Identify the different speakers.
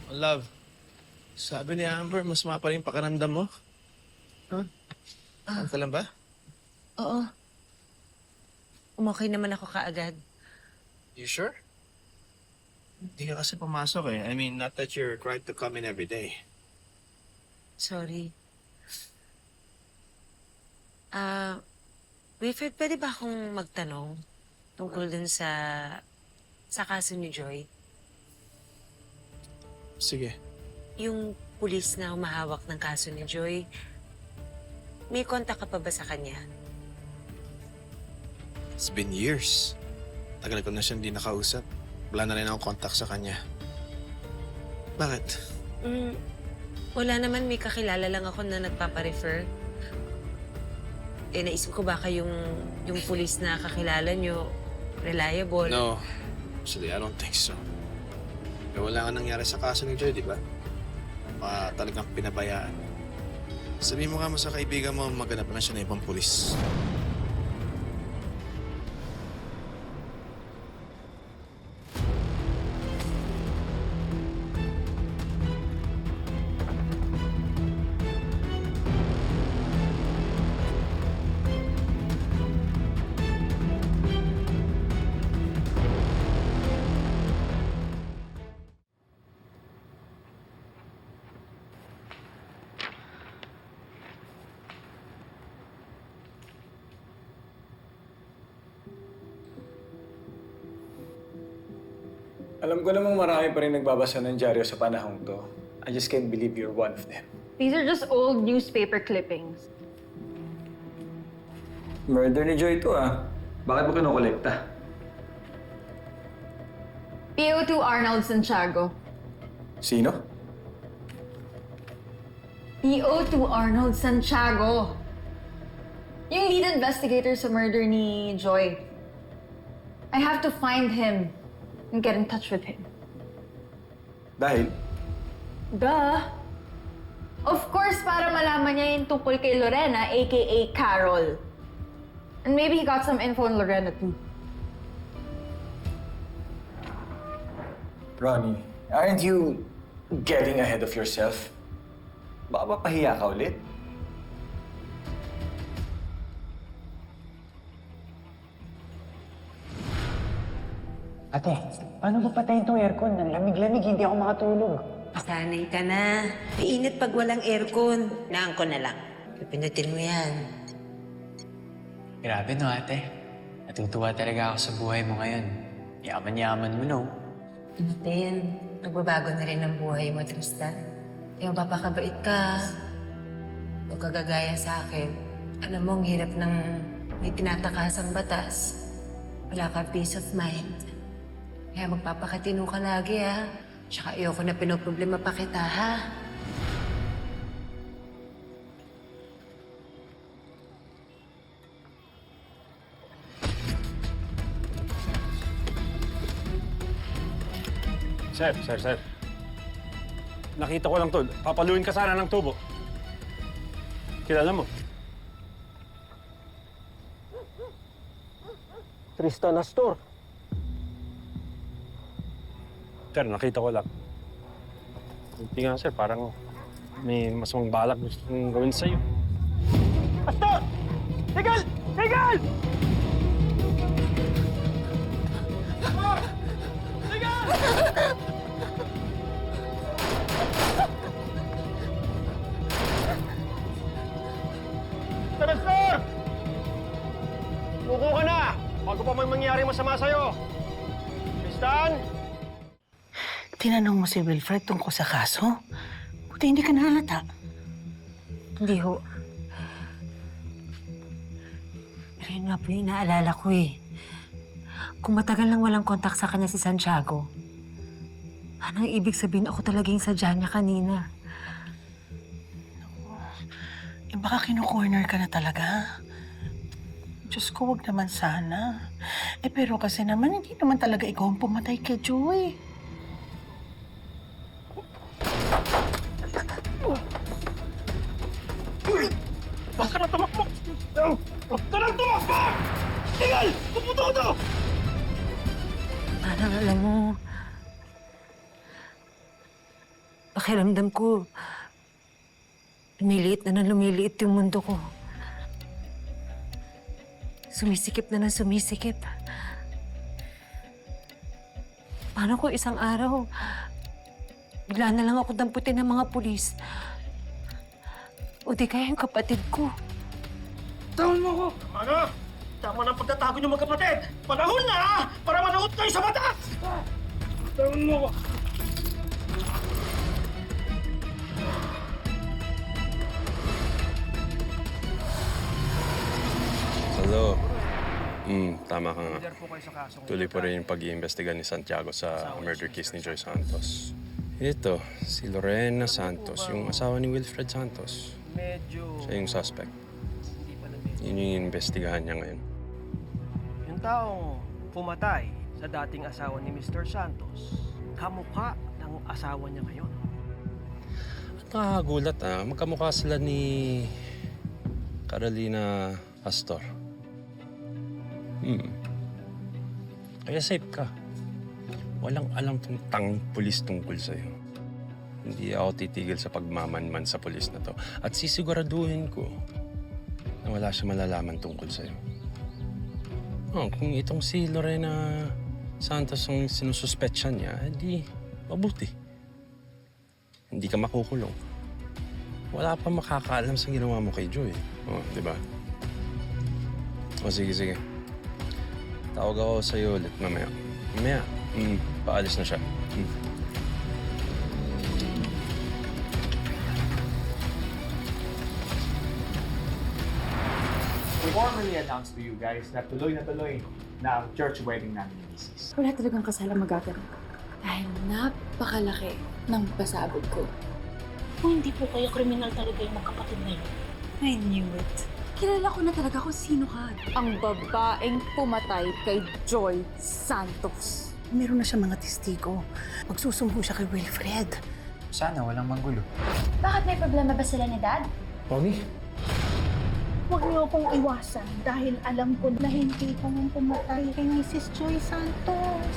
Speaker 1: Love, sabi ni Amber, mas mapa rin pakiramdam mo. Huh? Saan ka lang ba?
Speaker 2: Oo. Umokay naman ako kaagad.
Speaker 1: You sure? Hindi ka kasi pumasok eh. I mean, not that you're required to come in every day.
Speaker 2: Sorry. Wilfred, pwede ba akong magtanong tungkol dun sa kaso ni Joy?
Speaker 1: Sige.
Speaker 2: Yung pulis na humahawak ng kaso ni Joy, may kontak ka pa ba sa kanya?
Speaker 1: It's been years. Tagal ko na siyang di nakausap. Wala na rin akong contact sa kanya. Bakit?
Speaker 2: Wala naman, may kakilala lang ako na nagpaparefer. Naisip ko baka yung pulis na kakilala nyo, reliable.
Speaker 1: No. Actually, I don't think so. Wala nga nangyari sa kaso ni Joy, di ba? Talagang pinabayaan. Sabihin mo nga mo sa kaibigan mo, maghanap na siya ng ibang pulis.
Speaker 3: Alam ko namang marami pa rin nagbabasa ng dyaryo sa panahong to. I just can't believe you're one of them.
Speaker 4: These are just old newspaper clippings.
Speaker 3: Murder ni Joy to Bakit mo kinukolekta?
Speaker 4: PO2 Arnold Santiago.
Speaker 3: Sino?
Speaker 4: PO2 Arnold Santiago. Yung lead investigator sa murder ni Joy. I have to find him and get in touch with him.
Speaker 3: Dahil?
Speaker 4: Duh! Of course, para malaman niya yung tungkol kay Lorena, aka Carol. And maybe he got some info on Lorena too.
Speaker 3: Ronnie, aren't you getting ahead of yourself? Baka mapahiya ka ulit?
Speaker 5: Ate, paano ba patayin tong aircon? Ang lamig-lamig, hindi ako makatulog.
Speaker 2: Sanay ka na. Mainit pag walang aircon. Naan ko na lang. Pipinutin mo yan.
Speaker 5: Grabe no, ate. Natutuwa talaga ako sa buhay mo ngayon. Yaman-yaman mo, no?
Speaker 2: Pinutin. Nagbabago na rin ang buhay mo, Tristan. Kaya papakabait ka. Huwag ka gagaya sa akin. Alam mo, ang hirap ng may tinatakasang batas. Wala kang peace of mind. Kaya magpapakatino ka lagi, ha? Tsaka ayoko na pinoproblema pa kita, ha?
Speaker 6: Sir. Nakita ko lang to. Papaluin ka sana ng tubo. Kilala mo? Tristan Astor. Sir, nakita ko lang. Hindi nga, sir. Parang may masamang balak gustong gawin sa'yo. Astor! Tigil! Tigil! Astor! Buko ka na! Bago pa may mangyari masama sa'yo. Tristan!
Speaker 7: Tinanong mo si Wilfred tungkol sa kaso? Buti hindi ka nahalata.
Speaker 2: Hindi ho. Pero yun nga po yung naalala ko eh. Kung matagal nang walang kontak sa kanya si Santiago, anong ibig sabihin ako talaga yung sadya niya kanina?
Speaker 7: Eh baka kinu-corner ka na talaga. Diyos ko, wag naman sana. Eh pero kasi naman, hindi naman talaga ikaw ang pumatay kay Joy.
Speaker 6: Huwag ka na tumakbo! Huwag ka na tumakbo! Tigil! Puputo ko to!
Speaker 2: Parang alam mo, Pakiramdam ko, lumiliit na lumiliit yung mundo ko. Sumisikip na sumisikip. Paano ko isang araw, bigla na lang ako damputin ng mga pulis? O di kaya yung kapatid ko?
Speaker 6: Tama mo ko! Ano? Tama na ang pagtatago niyo magkapatid! Panahon na para managot kayo sa batas! Tama mo ko! Hello. Tama ka nga. Tuloy po rin yung pag-iimbestiga ni Santiago sa murder case ni Joy Santos. Ito, si Lorena Santos, yung asawa ni Wilfred Santos. Siya yung suspect. Yun yung iimbestigahan niya ngayon.
Speaker 8: Yung taong pumatay sa dating asawa ni Mr. Santos, kamukha ng asawa niya ngayon.
Speaker 6: At nakakagulat magkamukha sila ni Carolina Astor. Kaya safe ka. Walang alam tong pulis tungkol sa'yo. Hindi ako titigil sa pagmamanman sa pulis na to. At sisiguraduhin ko na wala siya malalaman tungkol sa'yo. Kung itong si Lorena Santos ang sinususpetsya niya, di mabuti. Hindi ka makukulong. Wala pa makakaalam sa ginawa mo kay Joy. Di ba? Sige. Tawag ako sa'yo ulit mamaya. Mamaya, paalis na siya.
Speaker 5: We formally announce to you guys na tuloy na ang church wedding namin ni Mrs.
Speaker 9: Wala talagang kasala magagawa. Dahil napakalaki ng pasabog ko.
Speaker 10: Kung hindi po kayo kriminal talaga yung magkapatid na yun.
Speaker 9: I knew it. Kilala ko na talaga kung sino ka. Ang babaeng pumatay kay Joy Santos.
Speaker 7: Meron na siya mga testigo. Magsusumbo siya kay Wilfred.
Speaker 5: Sana walang manggulo.
Speaker 10: Bakit may problema ba sila ni Dad?
Speaker 5: Pogi?
Speaker 10: Huwag niyo akong iwasan dahil alam ko na hindi ko pumatay kay Mrs. Joy Santos.